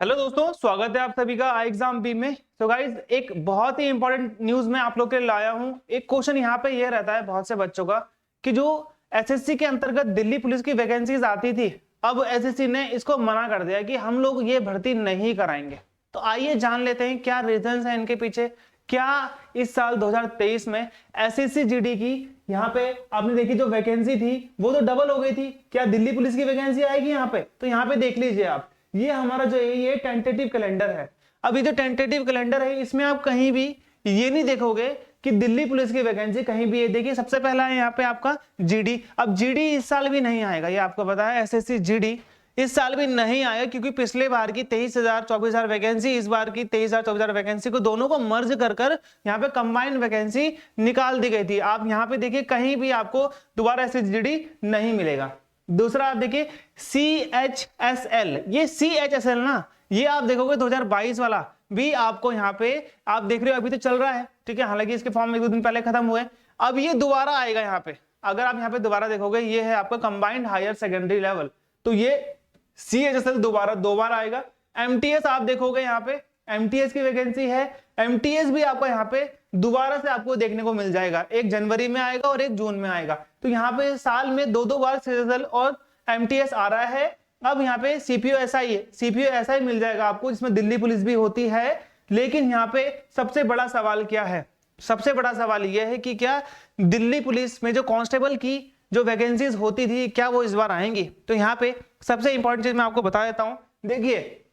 Hello दोस्तों, स्वागत है आप सभी का आई एग्जाम बी में। तो गाइज एक बहुत ही इंपॉर्टेंट न्यूज मैं आप लोग के लिए लाया हूं। एक क्वेश्चन यहाँ पे ये रहता है बहुत से बच्चों का कि जो एसएससी के अंतर्गत दिल्ली पुलिस की वैकेंसीज आती थी, अब एसएससी ने इसको मना कर दिया कि हम लोग ये भर्ती नहीं कराएंगे। तो आइए जान लेते हैं क्या रीजंस है इनके पीछे। क्या इस साल 2023 में एसएससी जीडी की यहाँ पे आपने देखी जो वैकेंसी थी वो तो डबल हो गई थी, क्या दिल्ली पुलिस की वैकेंसी आएगी यहाँ पे? तो यहाँ पे देख लीजिए आप, ये हमारा जो है ये टेंटेटिव कैलेंडर है। अब ये जो टेंटेटिव कैलेंडर है इसमें आप कहीं भी ये नहीं देखोगे कि दिल्ली पुलिस की वैकेंसी कहीं भी। ये देखिए सबसे पहला है यहाँ पे आपका जीडी। अब जीडी इस साल भी नहीं आएगा, ये आपको पता है। एसएससी जीडी इस साल भी नहीं आएगा क्योंकि पिछले बार की 23,000 24,000 वैकेंसी, इस बार की 23,000 24,000 वैकेंसी को दोनों को मर्ज कर यहाँ पे कंबाइंड वैकेंसी निकाल दी गई थी। आप यहाँ पे देखिए कहीं भी आपको दोबारा एसएससी जीडी नहीं मिलेगा। दूसरा आप देखिए CHSL, ये CHSL ना, ये आप देखोगे 2022 वाला भी आपको यहाँ पे आप देख रहे हो अभी तो चल रहा है, ठीक है। हालांकि इसके फॉर्म एक दो दिन पहले खत्म हुए, अब ये दोबारा आएगा यहाँ पे। अगर आप यहाँ पे दोबारा देखोगे ये है आपका कंबाइंड हायर सेकेंडरी लेवल, तो ये CHSL दोबारा आएगा। MTS आप देखोगे यहाँ पे MTS की वैकेंसी है, MTS भी आपको यहाँ पे दोबारा से आपको देखने को मिल जाएगा। एक जनवरी में आएगा और एक जून में आएगा। तो यहाँ पे साल में दो बार CHSL और MTS आ रहा है। अब यहाँ पे CPO-SI है, CPO-SI मिल जाएगा आपको, जिसमें दिल्ली पुलिस भी होती है। लेकिन यहाँ पे सबसे बड़ा सवाल क्या है? सबसे बड़ा सवाल यह है कि क्या दिल्ली पुलिस में जो कांस्टेबल की जो वैकेंसीज होती थी क्या वो इस बार आएंगी? तो यहाँ पे सबसे इंपॉर्टेंट चीज मैं आपको बता देता हूं। देखिए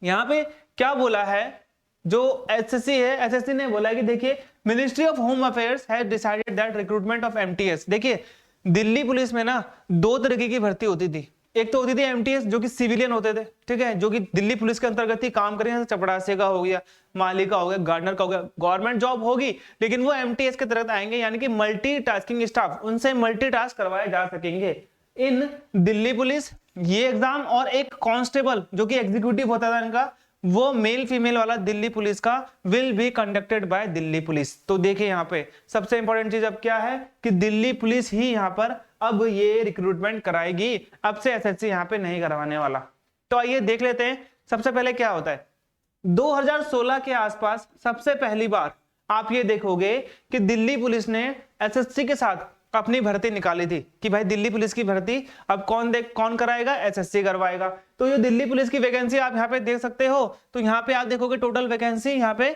यहाँ पे क्या बोला है, जो एसएससी है, एसएससी ने बोला कि देखिए ministry of home affairs has decided that recruitment of MTS। देखिए दिल्ली पुलिस में ना दो तरीके की भर्ती होती थी। एक तो होती थी MTS जो कि सिविलियन होते थे, ठीक है, जो कि दिल्ली पुलिस के अंतर्गत ही काम करें, चपड़ासी का हो गया, माली का हो गया, गार्डनर का हो गया, गवर्नमेंट जॉब होगी लेकिन वो MTS के तहत आएंगे, यानी कि मल्टीटास्किंग स्टाफ, उनसे मल्टीटास्क करवाए जा सकेंगे इन दिल्ली पुलिस। ये एग्जाम और एक कांस्टेबल जो कि एग्जीक्यूटिव होता था इनका, वो मेल फीमेल वाला दिल्ली पुलिस का will be conducted by Delhi police. तो देखिए यहाँ पे सबसे इंपॉर्टेंट चीज अब क्या है कि दिल्ली पुलिस ही यहाँ पर अब ये रिक्रूटमेंट कराएगी, अब से एसएससी यहाँ पे नहीं करवाने वाला। तो आइए देख लेते हैं सबसे पहले क्या होता है। 2016 के आसपास सबसे पहली बार आप ये देखोगे कि दिल्ली पुलिस ने एसएससी के साथ अपनी भर्ती निकाली थी कि भाई दिल्ली पुलिस की भर्ती अब कौन कराएगा? एसएससी करवाएगा। तो ये दिल्ली पुलिस की वैकेंसी आप यहाँ पे देख सकते हो। तो यहाँ पे आप देखोगे टोटल वैकेंसी यहाँ पे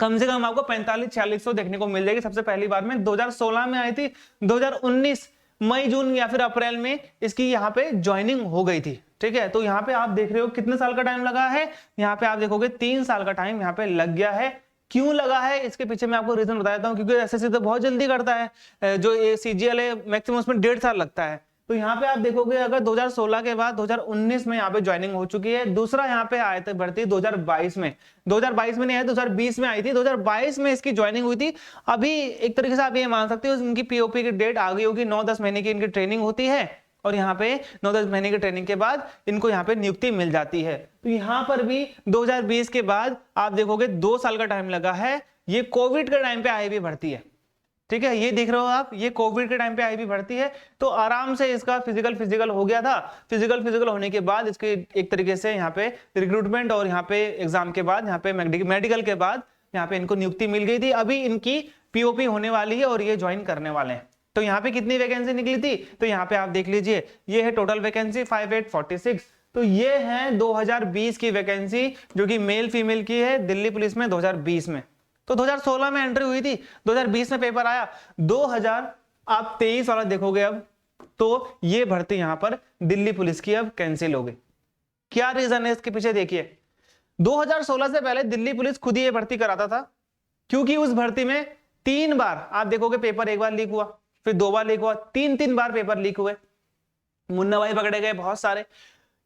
कम से कम आपको 45-4600 देखने को मिल जाएगी। सबसे पहली बार में 2016 में आई थी, 2019 मई जून या फिर अप्रैल में इसकी यहाँ पे ज्वाइनिंग हो गई थी, ठीक है। तो यहाँ पे आप देख रहे हो कितने साल का टाइम लगा है, यहाँ पे आप देखोगे 3 साल का टाइम यहाँ पे लग गया है। क्यों लगा है इसके पीछे मैं आपको रीजन बता देता हूं, क्योंकि एसएससी तो बहुत जल्दी करता है, जो ये CGL है मैक्सिमम उसमें 1.5 साल लगता है। तो यहाँ पे आप देखोगे अगर 2016 के बाद 2019 में यहाँ पे ज्वाइनिंग हो चुकी है। दूसरा यहाँ पे आए थे भर्ती 2022 में, 2022 में नहीं आई, 2020 में आई थी, 2022 में इसकी ज्वाइनिंग हुई थी। अभी एक तरीके से आप ये मान सकते हो इनकी POP की डेट आ गई होगी, 9-10 महीने की इनकी ट्रेनिंग होती है और यहाँ पे 9-10 महीने की ट्रेनिंग के बाद इनको यहाँ पे नियुक्ति मिल जाती है। तो यहाँ पर भी 2020 के बाद आप देखोगे 2 साल का टाइम लगा है। ये कोविड के टाइम पे आई भी भर्ती है, ठीक है, ये देख रहे हो आप, ये कोविड के टाइम पे आई भी भर्ती है। तो आराम से इसका फिजिकल हो गया था। फिजिकल होने के बाद इसके एक तरीके से यहाँ पे रिक्रूटमेंट और यहाँ पे एग्जाम के बाद यहाँ पे मेडिकल के बाद यहाँ पे इनको नियुक्ति मिल गई थी। अभी इनकी POP होने वाली है और ये ज्वाइन करने वाले हैं। तो यहाँ पे कितनी वैकेंसी निकली थी? तो यहाँ पे आप देख लीजिए, ये है टोटल वैकेंसी 5846। तो ये है 2020 की वैकेंसी जो कि मेल फीमेल की है दिल्ली पुलिस में 2020 में। तो 2016 में एंट्री हुई थी, 2020 में पेपर आया, 2023 वाला देखोगे अब तो ये भर्ती यहाँ पर दिल्ली पुलिस की अब कैंसिल हो गई। क्या रीजन है इसके पीछे? देखिए 2016 से पहले दिल्ली पुलिस खुद ही ये भर्ती कराता था, क्योंकि उस भर्ती में 3 बार आप देखोगे पेपर, एक बार लीक हुआ, फिर 2 बार लीक हुआ, 3 बार पेपर लीक हुए, मुन्ना भाई पकड़े गए बहुत सारे।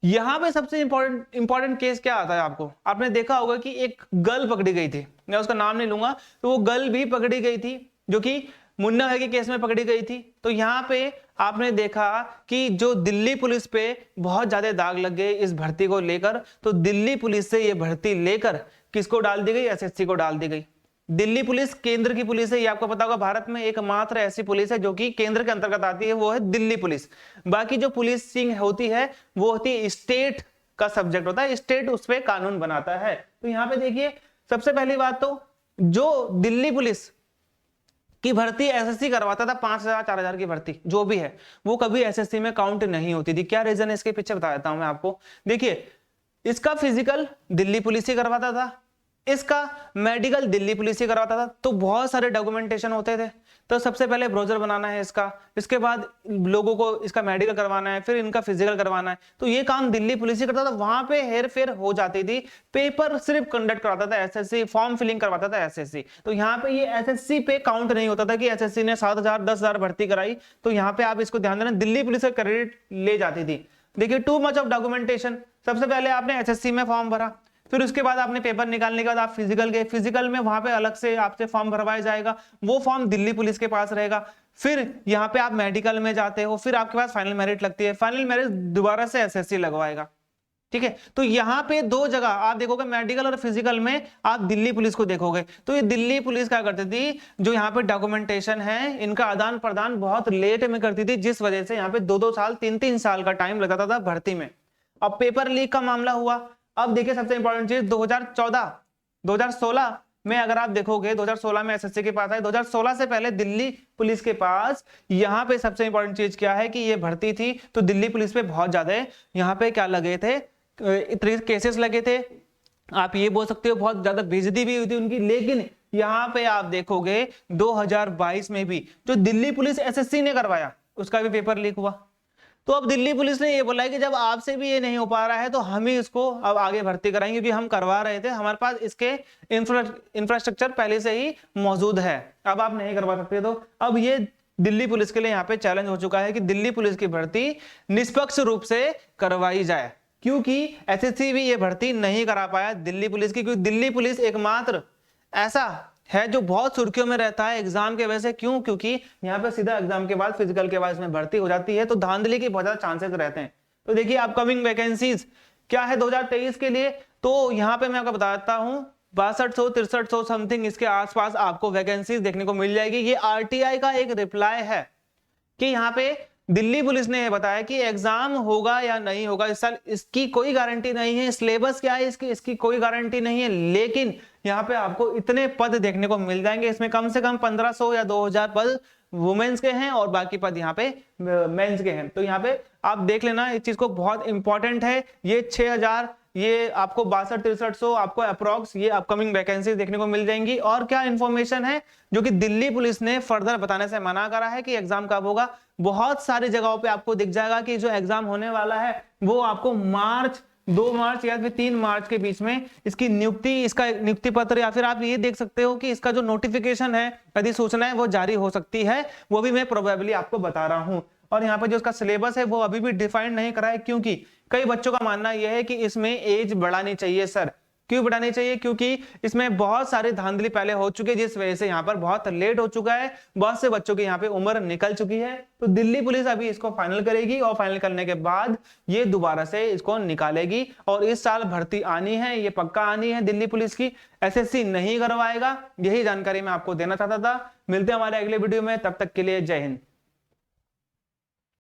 यहां पे सबसे इंपॉर्टेंट केस क्या आता है आपको? आपने देखा होगा कि एक गर्ल पकड़ी गई थी, मैं उसका नाम नहीं लूंगा, तो वो गर्ल भी पकड़ी गई थी जो कि मुन्ना भाई के केस में पकड़ी गई थी। तो यहाँ पे आपने देखा कि जो दिल्ली पुलिस पे बहुत ज्यादा दाग लग गए इस भर्ती को लेकर, तो दिल्ली पुलिस से ये भर्ती लेकर किसको डाल दी गई? एसएससी को डाल दी गई। दिल्ली पुलिस केंद्र की पुलिस है, ये आपको पता होगा, भारत में एकमात्र ऐसी पुलिस है जो कि केंद्र के अंतर्गत आती है, वो है दिल्ली पुलिस। बाकी जो पुलिसिंग होती है वो होती है स्टेट का सब्जेक्ट होता है, स्टेट उस पे कानून बनाता है। तो यहाँ पे देखिए सबसे पहली बात तो जो दिल्ली पुलिस की भर्ती एसएससी करवाता था 5,000 4,000 की भर्ती जो भी है, वो कभी एसएससी में काउंट नहीं होती थी। क्या रीजन है इसके पीछे बता देता हूं मैं आपको। देखिए इसका फिजिकल दिल्ली पुलिस ही करवाता था, इसका मेडिकल दिल्ली पुलिस ही करवाता था, तो बहुत सारे डॉक्यूमेंटेशन होते थे। तो सबसे पहले ब्रोजर बनाना है इसका, इसके बाद लोगों को इसका मेडिकल करवाना है, फिर इनका फिजिकल करवाना है, तो ये काम दिल्ली पुलिस ही करता था। वहां पे हेर फेर हो जाती थी, पेपर सिर्फ कंडक्ट कराता था एसएससी, फॉर्म फिलिंग करवाता था एसएससी। तो यहाँ पे ये एसएससी पे काउंट नहीं होता था कि एसएससी ने 7,000 10,000 भर्ती कराई, तो यहाँ पे आप इसको ध्यान देना, दिल्ली पुलिस का क्रेडिट ले जाती थी। देखिए टू मच ऑफ डॉक्यूमेंटेशन, सबसे पहले आपने एसएससी में फॉर्म भरा, फिर उसके बाद आपने पेपर निकालने के बाद आप फिजिकल गए, फिजिकल में वहां पे अलग से आपसे फॉर्म भरवाया जाएगा, वो फॉर्म दिल्ली पुलिस के पास रहेगा। फिर यहाँ पे आप मेडिकल में जाते हो, फिर आपके पास फाइनल मेरिट लगती है, फाइनल मेरिट दोबारा से एसएससी लगवाएगा, ठीक है। तो यहाँ पे दो जगह आप देखोगे, मेडिकल और फिजिकल में आप दिल्ली पुलिस को देखोगे। तो ये दिल्ली पुलिस क्या करती थी, जो यहाँ पे डॉक्यूमेंटेशन है इनका आदान प्रदान बहुत लेट में करती थी, जिस वजह से यहाँ पे 2-2 साल 3-3 साल का टाइम लगता था भर्ती में। अब पेपर लीक का मामला हुआ। अब देखिए सबसे इंपॉर्टेंट चीज 2016 में अगर आप देखोगे, 2016 में एसएससी के पास है, 2016 से पहले दिल्ली पुलिस के पास यहाँ पे सबसे इंपॉर्टेंट चीज क्या है कि ये भर्ती थी, तो दिल्ली पुलिस पे बहुत ज्यादा यहाँ पे क्या लगे थे, इतने केसेस लगे थे, आप ये बोल सकते हो बहुत ज्यादा बेइज्जती भी हुई थी उनकी। लेकिन यहाँ पे आप देखोगे 2022 में भी जो दिल्ली पुलिस एसएससी ने करवाया उसका भी पेपर लीक हुआ। तो अब दिल्ली पुलिस ने ये बोला है कि जब आपसे भी ये नहीं हो पा रहा है तो हम ही इसको अब आगे भर्ती कराएंगे, क्योंकि हम करवा रहे थे, हमारे पास इसके इंफ्रास्ट्रक्चर पहले से ही मौजूद है, अब आप नहीं करवा सकते। तो अब ये दिल्ली पुलिस के लिए यहाँ पे चैलेंज हो चुका है कि दिल्ली पुलिस की भर्ती निष्पक्ष रूप से करवाई जाए, क्योंकि एसएससी भी ये भर्ती नहीं करा पाया दिल्ली पुलिस की, क्योंकि दिल्ली पुलिस एकमात्र ऐसा है जो बहुत सुर्खियों में रहता है एग्जाम के वजह से। क्यों? क्योंकि यहाँ पे सीधा एग्जाम के बाद फिजिकल के बाद इसमें भर्ती हो जाती है, तो धांधली के बहुत ज्यादा चांसेस रहते हैं। तो देखिए अपकमिंग वैकेंसीज क्या है 2023 के लिए, तो यहाँ पे मैं आपको बताता हूँ 6200 6300 समथिंग इसके आसपास आपको वैकेंसीज देखने को मिल जाएगी। ये आरटीआई का एक रिप्लाई है कि यहाँ पे दिल्ली पुलिस ने बताया कि एग्जाम होगा या नहीं होगा इस साल, इसकी कोई गारंटी नहीं है। सिलेबस क्या है इसकी कोई गारंटी नहीं है, लेकिन यहाँ पे आपको इतने पद देखने को मिल जाएंगे। इसमें कम से कम 1500 या 2000 पद वुमेन्स के हैं और बाकी पद यहाँ पे मेंस के हैं। तो यहाँ पे आप देख लेना, इस चीज को बहुत इंपॉर्टेंट है। ये 6000 ये आपको 6200-6300 आपको अप्रॉक्स ये अपकमिंग वैकेंसी देखने को मिल जाएंगी। और क्या इंफॉर्मेशन है जो कि दिल्ली पुलिस ने फर्दर बताने से मना करा है कि एग्जाम कब होगा। बहुत सारी जगहों पे आपको दिख जाएगा कि जो एग्जाम होने वाला है वो आपको 2 मार्च या फिर 3 मार्च के बीच में इसकी नियुक्ति, इसका नियुक्ति पत्र, या फिर आप ये देख सकते हो कि इसका जो नोटिफिकेशन है, अधिसूचना है, वो जारी हो सकती है। वो भी मैं प्रोबेबली आपको बता रहा हूं। और यहाँ पे जो इसका सिलेबस है वो अभी भी डिफाइंड नहीं करा है, क्योंकि कई बच्चों का मानना यह है कि इसमें एज बढ़ानी चाहिए। सर क्यों बढ़ानी चाहिए? क्योंकि इसमें बहुत सारी धांधली पहले हो चुकी है, जिस वजह से यहाँ पर बहुत लेट हो चुका है, बहुत से बच्चों की यहाँ पे उम्र निकल चुकी है। तो दिल्ली पुलिस अभी इसको फाइनल करेगी और फाइनल करने के बाद ये दोबारा से इसको निकालेगी। और इस साल भर्ती आनी है, ये पक्का आनी है दिल्ली पुलिस की, एसएससी नहीं करवाएगा। यही जानकारी मैं आपको देना चाहता था। मिलते हैं हमारे अगले वीडियो में, तब तक के लिए जय हिंद।